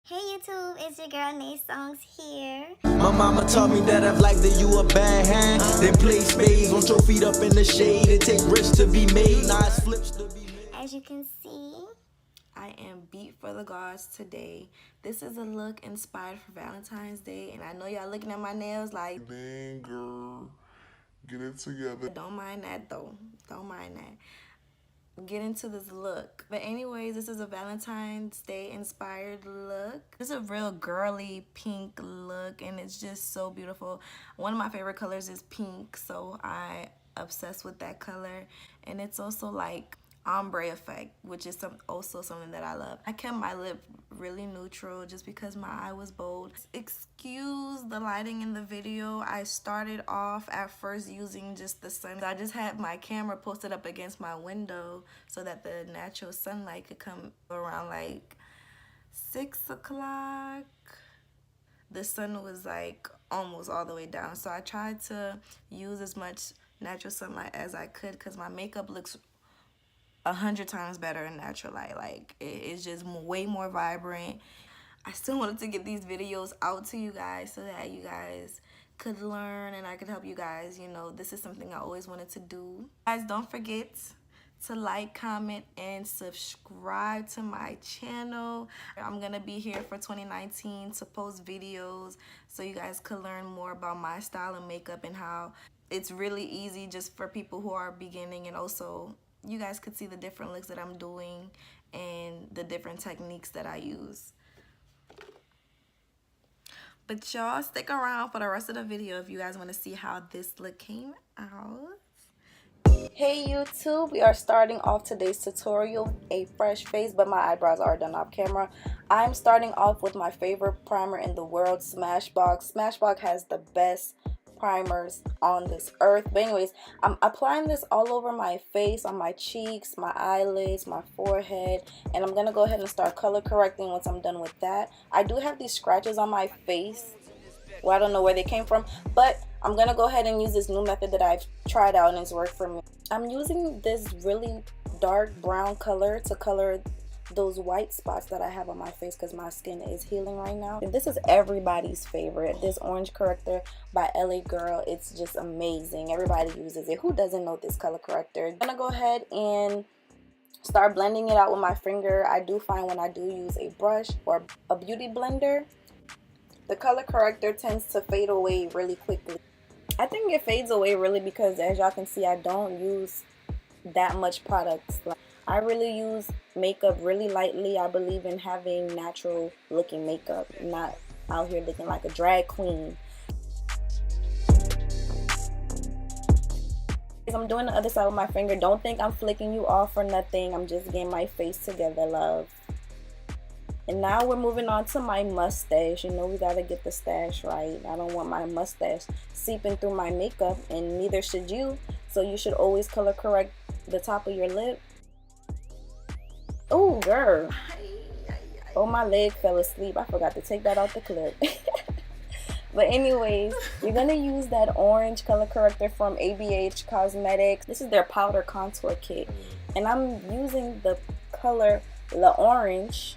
Hey YouTube, it's your girl Nate Songs here. My mama taught me that if life that you a bad hand, then play spades, want your feet up in the shade, and take risks to be made, not flips to be made. As you can see, I am beat for the gods today. This is a look inspired for Valentine's Day, and I know y'all looking at my nails like, dang girl, get it together. don't mind that though. Don't mind that. Get into this look. But anyways, this is a Valentine's Day inspired look. This is a real girly pink look, and it's just so beautiful. One of my favorite colors is pink, so I obsessed with that color. And it's also like ombre effect, which is also something that I love. I kept my lip really neutral just because my eye was bold. Excuse the lighting in the video. I started off at first using just the sun. I just had my camera posted up against my window so that the natural sunlight could come around like 6 o'clock. The sun was like almost all the way down, so I tried to use as much natural sunlight as I could because my makeup looks 100 times better in natural light. Like, it's just way more vibrant. I still wanted to get these videos out to you guys so that you guys could learn and I could help you guys. You know, this is something I always wanted to do. Guys, don't forget to like, comment, and subscribe to my channel. I'm gonna be here for 2019 to post videos so you guys could learn more about my style of makeup and how it's really easy just for people who are beginning, and also you guys could see the different looks that I'm doing and the different techniques that I use. But y'all stick around for the rest of the video if you guys want to see how this look came out. Hey YouTube, we are starting off today's tutorial, a fresh face, but my eyebrows are done off camera. I'm starting off with my favorite primer in the world, Smashbox. Smashbox has the best primers on this earth. But anyways, I'm applying this all over my face, on my cheeks, my eyelids, my forehead, and I'm gonna go ahead and start color correcting once I'm done with that. I do have these scratches on my face. Well, I don't know where they came from, but I'm gonna go ahead and use this new method that I've tried out and it's worked for me. I'm using this really dark brown color to color those white spots that I have on my face because my skin is healing right now. And this is everybody's favorite, this orange corrector by LA Girl. It's just amazing. Everybody uses it. Who doesn't know this color corrector? I'm gonna go ahead and start blending it out with my finger. I do find when I do use a brush or a beauty blender, the color corrector tends to fade away really quickly. I think it fades away really because, as y'all can see, I don't use that much products. I really use makeup really lightly. I believe in having natural looking makeup, not out here looking like a drag queen. I'm doing the other side with my finger. Don't think I'm flicking you off or nothing. I'm just getting my face together, love. And now we're moving on to my mustache. You know, we gotta get the stash right. I don't want my mustache seeping through my makeup, and neither should you. So you should always color correct the top of your lip. Oh, girl. Oh, my leg fell asleep. I forgot to take that out the clip. But anyways, you're going to use that orange color corrector from ABH Cosmetics. This is their powder contour kit. And I'm using the color La Orange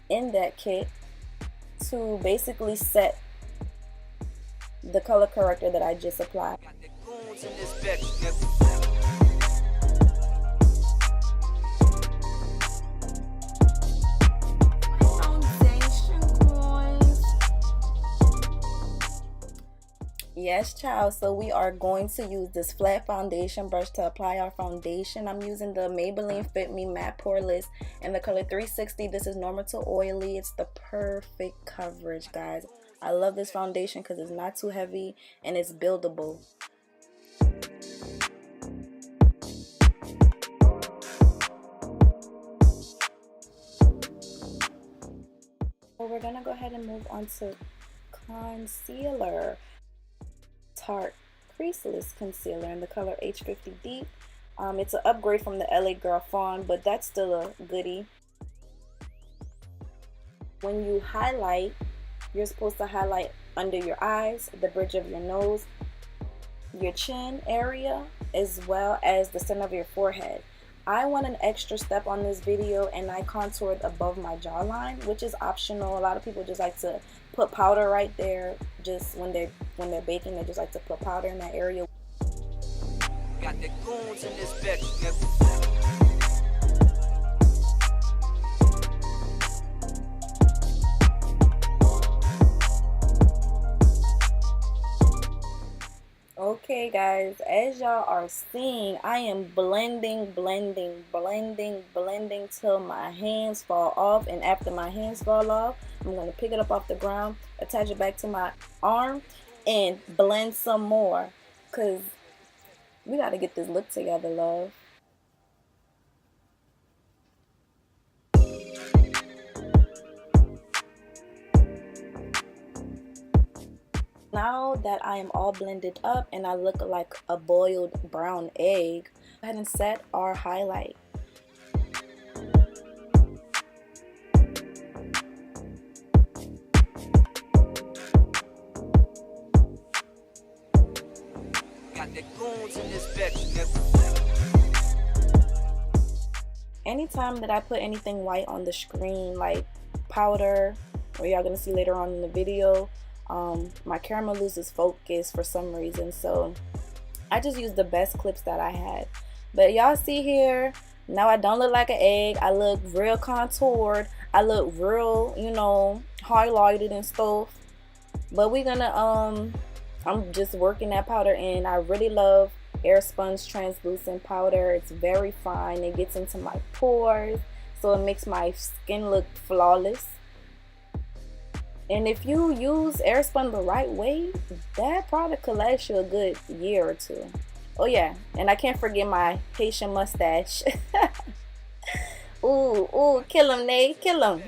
in that kit to basically set the color corrector that I just applied. Yes, child. So we are going to use this flat foundation brush to apply our foundation. I'm using the Maybelline Fit Me Matte Poreless in the color 360. This is normal to oily. It's the perfect coverage, guys. I love this foundation because it's not too heavy and it's buildable. So we're gonna go ahead and move on to concealer. Tarte Creaseless Concealer in the color H50 Deep. It's an upgrade from the LA Girl Fawn, but that's still a goodie. When you highlight, you're supposed to highlight under your eyes, the bridge of your nose, your chin area, as well as the center of your forehead. I went an extra step on this video and I contoured above my jawline, which is optional. A lot of people just like to put powder right there. Just when they're baking, they just like to put powder in that area. Got the goons in this bitch. Okay guys, as y'all are seeing, I am blending till my hands fall off, and after my hands fall off, I'm going to pick it up off the ground, attach it back to my arm, and blend some more, because we got to get this look together, love. Now that I am all blended up and I look like a boiled brown egg, go ahead and set our highlight. Got the goons in this bitch. Anytime that I put anything white on the screen, like powder, or y'all gonna see later on in the video, my camera loses focus for some reason, so I just used the best clips that I had. But y'all see here, now I don't look like an egg. I look real contoured. I look real, you know, highlighted and stuff. But we're gonna I'm just working that powder in. I really love Air Sponge translucent powder. It's very fine. It gets into my pores, so it makes my skin look flawless. And if you use Airspun the right way, that product could last you a good year or two. Oh yeah, and I can't forget my Haitian mustache. Ooh, kill him, Nate, kill him.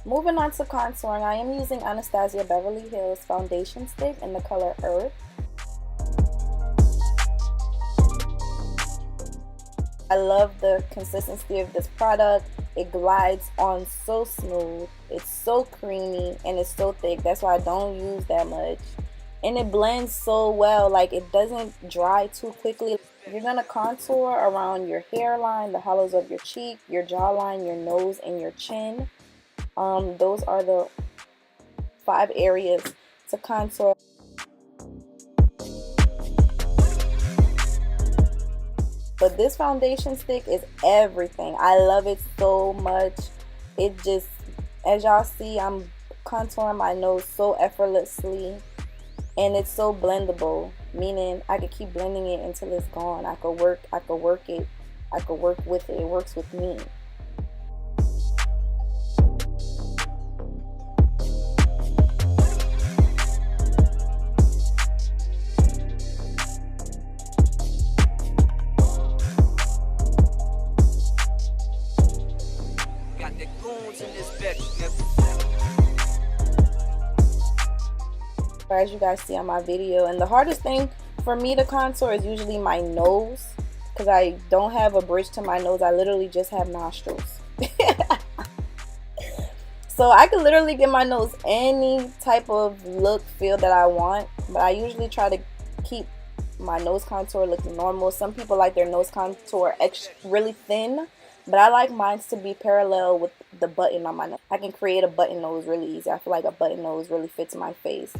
Moving on to contouring, I am using Anastasia Beverly Hills foundation stick in the color Earth. I love the consistency of this product. It glides on so smooth. It's so creamy and it's so thick. That's why I don't use that much. And it blends so well. Like, it doesn't dry too quickly. You're gonna contour around your hairline, the hollows of your cheek, your jawline, your nose, and your chin. Those are the 5 areas to contour. But this foundation stick is everything. I love it so much. It just, as y'all see, I'm contouring my nose so effortlessly. And it's so blendable, meaning I could keep blending it until it's gone. I could work it. I could work with it. It works with me. As you guys see on my video, and the hardest thing for me to contour is usually my nose, because I don't have a bridge to my nose. I literally just have nostrils. So I could literally give my nose any type of look, feel that I want, but I usually try to keep my nose contour looking normal. Some people like their nose contour really thin, but I like mine to be parallel with the button on my nose. I can create a button nose really easy. I feel like a button nose really fits my face.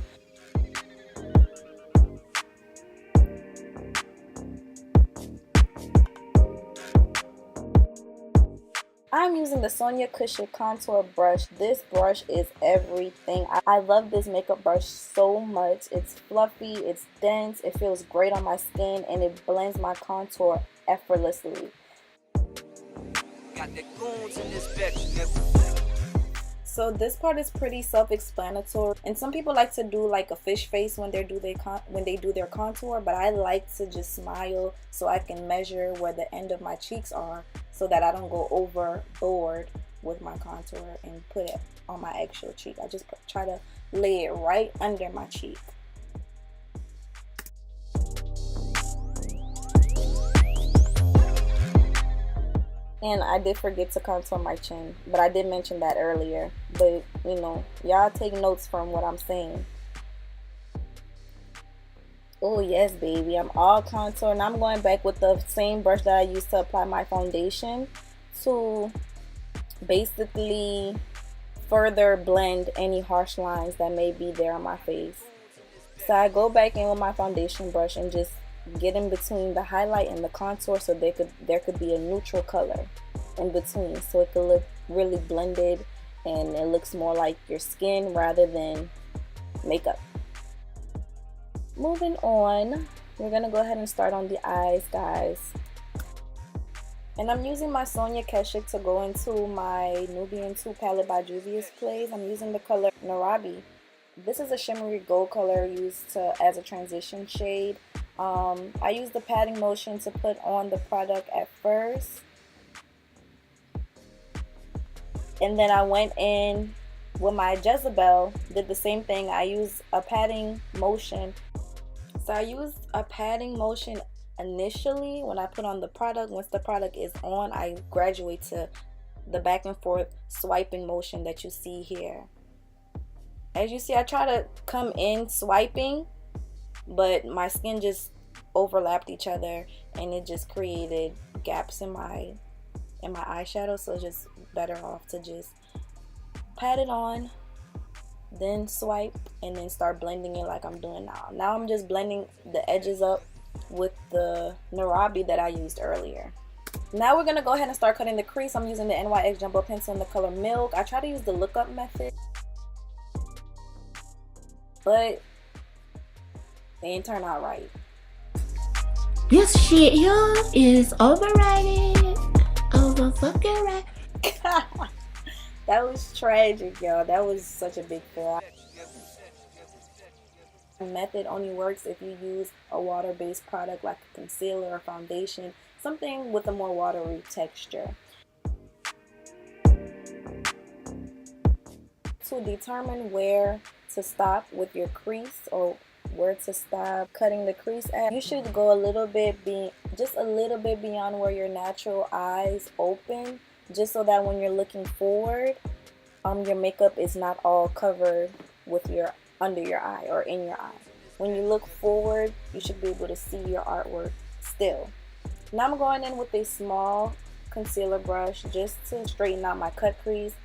I'm using the Sonia Kashuk contour brush. This brush is everything. I love this makeup brush so much. It's fluffy, it's dense, it feels great on my skin, and it blends my contour effortlessly. Got the goons in this bitch. So this part is pretty self-explanatory, and some people like to do like a fish face when they do their contour, but I like to just smile so I can measure where the end of my cheeks are, so that I don't go overboard with my contour and put it on my actual cheek. I just try to lay it right under my cheek. And I did forget to contour my chin, but I did mention that earlier. But, you know, y'all take notes from what I'm saying. Oh yes, baby, I'm all contour, and I'm going back with the same brush that I used to apply my foundation to basically further blend any harsh lines that may be there on my face. So I go back in with my foundation brush and just get in between the highlight and the contour, so there could be a neutral color in between, so it could look really blended and it looks more like your skin rather than makeup. Moving on, we're gonna go ahead and start on the eyes, guys. And I'm using my Sonia Kashuk to go into my Nubian 2 palette by Juvia's Place. I'm using the color Narabi. This is a shimmery gold color used as a transition shade. I used the patting motion to put on the product at first. And then I went in with my Jezebel, did the same thing. I used a patting motion. So I used a patting motion initially when I put on the product. Once the product is on, I graduate to the back and forth swiping motion that you see here. As you see, I try to come in swiping, but my skin just overlapped each other and it just created gaps in my eyeshadow, so it's just better off to just pat it on, then swipe, and then start blending it like I'm doing now. Now I'm just blending the edges up with the Narabi that I used earlier. Now we're gonna go ahead and start cutting the crease. I'm using the NYX Jumbo Pencil in the color Milk. I try to use the lookup method, but they ain't turn out right. This shit here is overrated. Over fucking right. That was tragic, y'all. That was such a big fail. The method only works if you use a water-based product like a concealer or foundation, something with a more watery texture. To determine where to stop with your crease or where to stop cutting the crease at, you should go just a little bit beyond where your natural eyes open, just so that when you're looking forward, your makeup is not all covered with under your eye or in your eye. When you look forward, you should be able to see your artwork still. Now I'm going in with a small concealer brush just to straighten out my cut crease.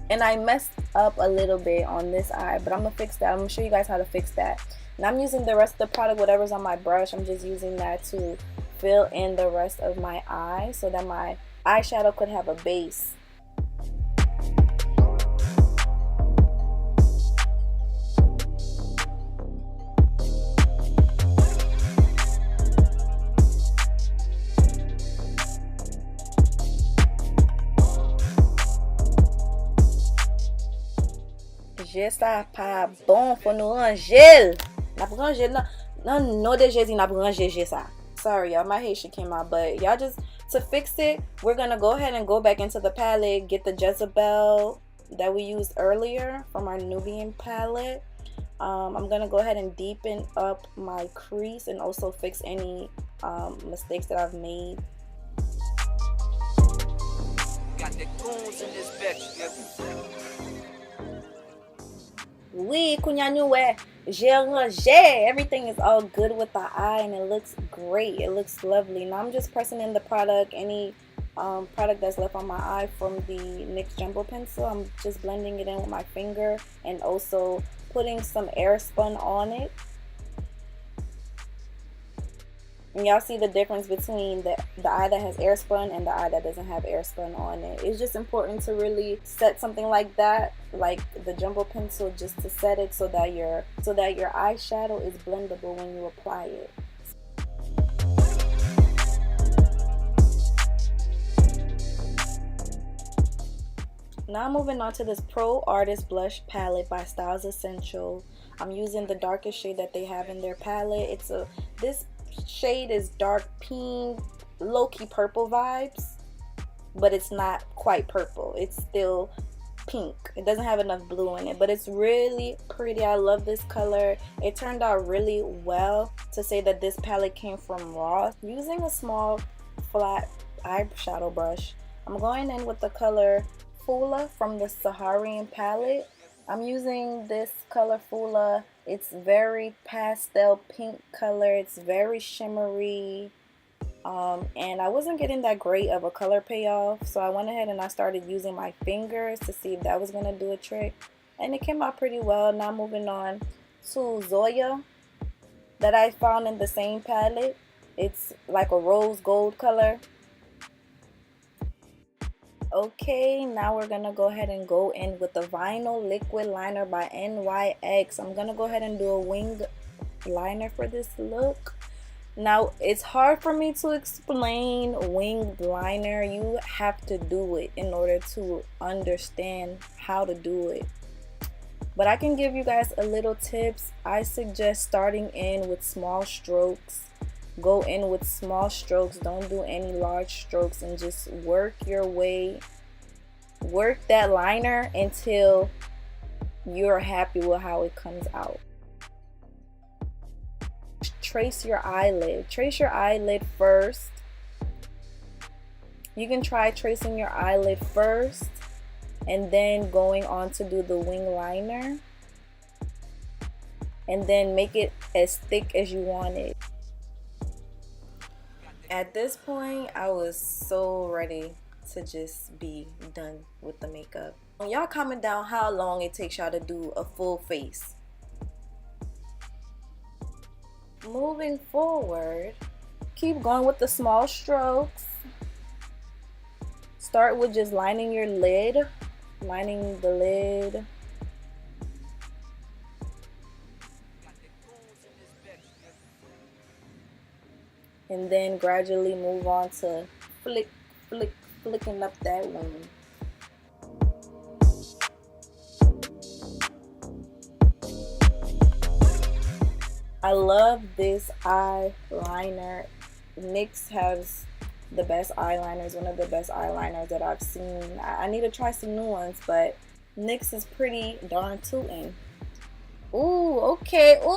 And I messed up a little bit on this eye, but I'm gonna fix that. I'm gonna show you guys how to fix that. Now I'm using the rest of the product, whatever's on my brush. I'm just using that to fill in the rest of my eye so that my eyeshadow could have a base. Ça pas bon pour nous ranger. N'a pas ranger non de Jésus n'a pas ranger ça. Sorry y'all, my Haitian came out, but y'all just to fix it, we're gonna go ahead and go back into the palette, get the Jezebel that we used earlier from our Nubian palette. I'm gonna go ahead and deepen up my crease and also fix any mistakes that I've made. Got the goons in this bitch. Oui, j'ai rangé. Everything is all good with the eye and it looks great. It looks lovely. Now I'm just pressing in the product, any product that's left on my eye from the NYX Jumbo Pencil. I'm just blending it in with my finger and also putting some airspun on it. And y'all see the difference between the eye that has airspun and the eye that doesn't have airspun on it. It's just important to really set something like that, like the Jumbo Pencil, just to set it so that your eyeshadow is blendable when you apply it. Now moving on to this Pro Artist Blush Palette by Styles Essential. I'm using the darkest shade that they have in their palette. This shade is dark pink, low-key purple vibes, but it's not quite purple. It's still pink. It doesn't have enough blue in it, but it's really pretty. I love this color. It turned out really well to say that this palette came from Ross. Using a small flat eyeshadow brush, I'm going in with the color Fula from the Saharan palette. I'm using this color Fula. It's very pastel pink color. It's very shimmery. And I wasn't getting that great of a color payoff, so I went ahead and I started using my fingers to see if that was going to do a trick. And it came out pretty well. Now moving on to Zoya that I found in the same palette. It's like a rose gold color. Okay, now we're gonna go ahead and go in with the Vinyl Liquid Liner by NYX. I'm gonna go ahead and do a wing liner for this look. Now, it's hard for me to explain winged liner. You have to do it in order to understand how to do it. But I can give you guys a little tips. I suggest starting in with small strokes. Go in with small strokes. Don't do any large strokes and just work your way. Work that liner until you're happy with how it comes out. Trace your eyelid. Trace your eyelid first. You can try tracing your eyelid first and then going on to do the wing liner. And then make it as thick as you want it. At this point, I was so ready to just be done with the makeup. Y'all comment down how long it takes y'all to do a full face. Moving forward, keep going with the small strokes. Start with just lining your lid, lining the lid. And then gradually move on to flicking up that wing. I love this eyeliner. NYX has the best eyeliners, one of the best eyeliners that I've seen. I need to try some new ones, but NYX is pretty darn tootin'. Ooh, okay. Ooh.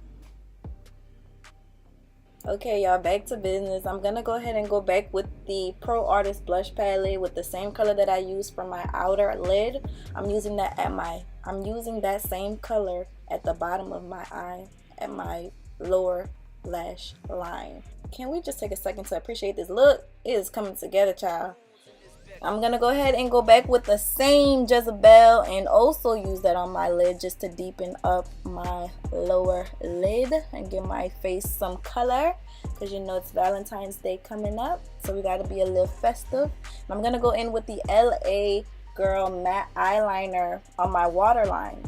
Okay, y'all, back to business. I'm gonna go ahead and go back with the Pro Artist blush palette with the same color that I used for my outer lid. I'm using that same color at the bottom of my eye, at my lower lash line. Can we just take a second to appreciate this look? It is coming together, child. I'm gonna go ahead and go back with the same Jezebel and also use that on my lid just to deepen up my lower lid and give my face some color, because you know it's Valentine's Day coming up, so we gotta be a little festive. And I'm gonna go in with the LA Girl matte eyeliner on my waterline.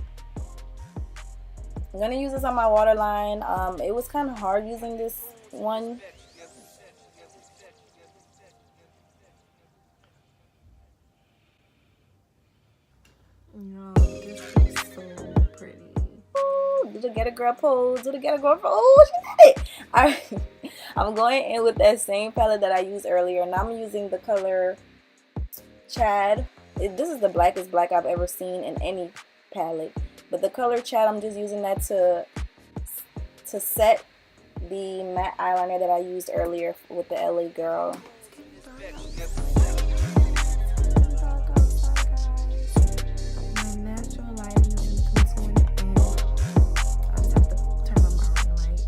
I'm gonna use this on my waterline. It was kind of hard using this one. No, this looks so pretty. Ooh, do the get a girl pose. Do the get a girl pose. Oh, she did it. Alright, I'm going in with that same palette that I used earlier, and I'm using the color Chad. This is the blackest black I've ever seen in any palette. But the color Chad, I'm just using that to set the matte eyeliner that I used earlier with the LA Girl. My natural lighting is in the contour, and I just have to turn on my ring light.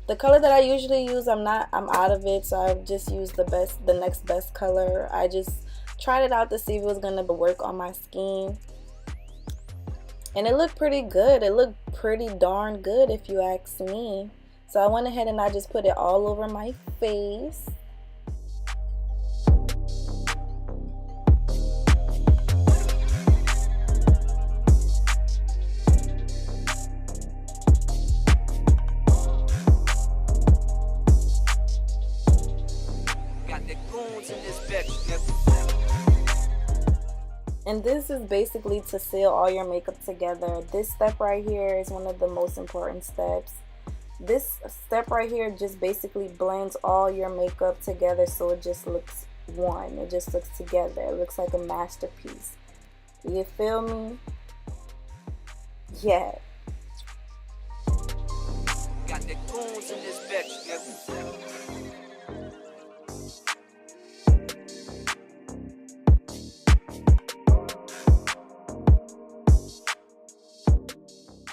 The color that I usually use, I'm out of it, so I've just used the next best color. I just tried it out to see if it was gonna work on my skin, and it looked pretty good. It looked pretty darn good if you ask me. So I went ahead and I just put it all over my face. And this is basically to seal all your makeup together. This step right here is one of the most important steps. This step right here just basically blends all your makeup together so it just looks one. It just looks together. It looks like a masterpiece. You feel me? Yeah. Got the goons in this bitch, nigga.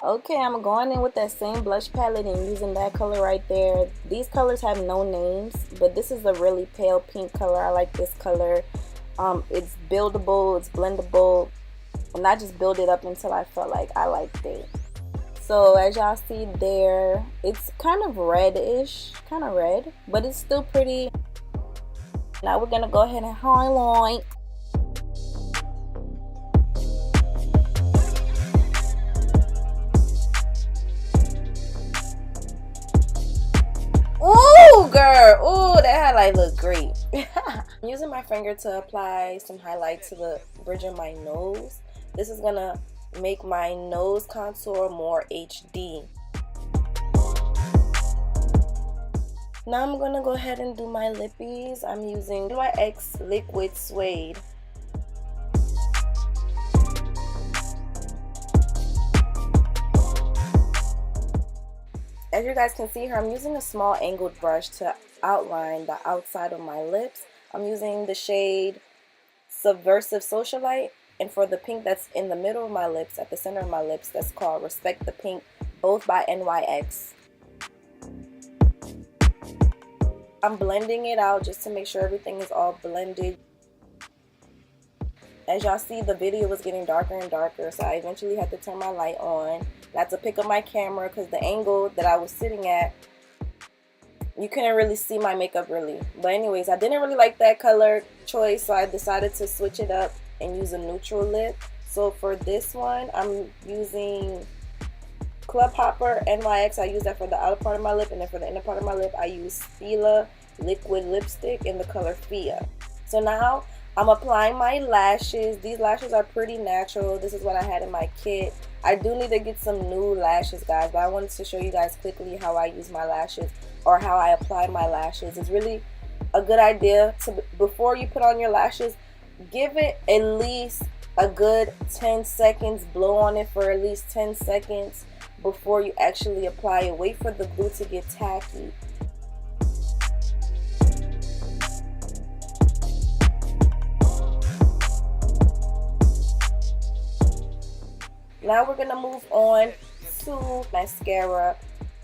Okay, I'm going in with that same blush palette and using that color right there. These colors have no names, but this is a really pale pink color. I like this color. It's buildable, it's blendable, and I just build it up until I felt like I liked it. So as y'all see there, it's kind of reddish, kind of red, but it's still pretty. Now we're gonna go ahead and highlight. Ooh, girl. Ooh, that highlight look great. I'm using my finger to apply some highlight to the bridge of my nose. This is gonna make my nose contour more HD. Now I'm gonna go ahead and do my lippies. I'm using NYX Liquid Suede. As you guys can see here, I'm using a small angled brush to outline the outside of my lips. I'm using the shade Subversive Socialite, and for the pink that's in the middle of my lips, at the center of my lips, that's called Respect the Pink, both by NYX. I'm blending it out just to make sure everything is all blended. As y'all see, the video was getting darker and darker, so I eventually had to turn my light on. I had to pick up my camera because the angle that I was sitting at, you couldn't really see my makeup really. But anyways, I didn't really like that color choice, so I decided to switch it up and use a neutral lip. So for this one, I'm using Club Hopper NYX. I use that for the outer part of my lip, and then for the inner part of my lip, I use Fila liquid lipstick in the color Fia. So now I'm applying my lashes. These lashes are pretty natural. This is what I had in my kit. I do need to get some new lashes, guys, but I wanted to show you guys quickly how I use my lashes, or how I apply my lashes. It's really a good idea to, before you put on your lashes, give it at least a good 10 seconds, blow on it for at least 10 seconds before you actually apply it. Wait for the glue to get tacky. Now we're gonna move on to mascara.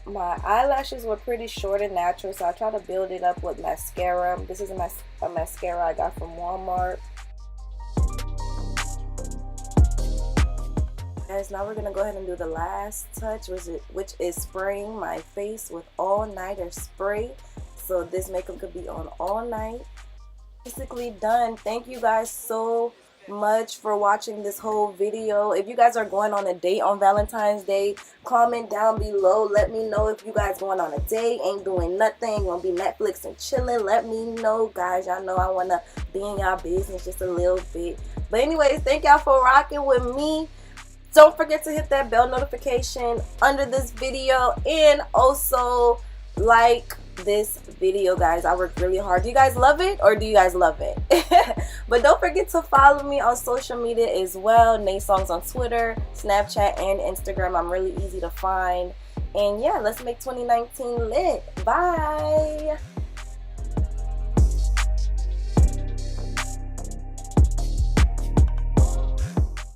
My eyelashes were pretty short and natural, so I try to build it up with mascara. This is a mascara I got from Walmart. Guys, now we're gonna go ahead and do the last touch, which is spraying my face with all nighter spray, so this makeup could be on all night. Basically done. Thank you guys so much for watching this whole video. If you guys are going on a date on Valentine's Day, comment down below. Let me know if you guys going on a date, ain't doing nothing, gonna be Netflix and chilling. Let me know, guys. Y'all know I want to be in y'all business just a little bit. But anyways, thank y'all for rocking with me. Don't forget to hit that bell notification under this video, and also like this video, guys. I worked really hard. Do you guys love it, or do you guys love it? But don't forget to follow me on social media as well. Nay Songs on Twitter, Snapchat, and Instagram. I'm really easy to find. And yeah, let's make 2019 lit. Bye.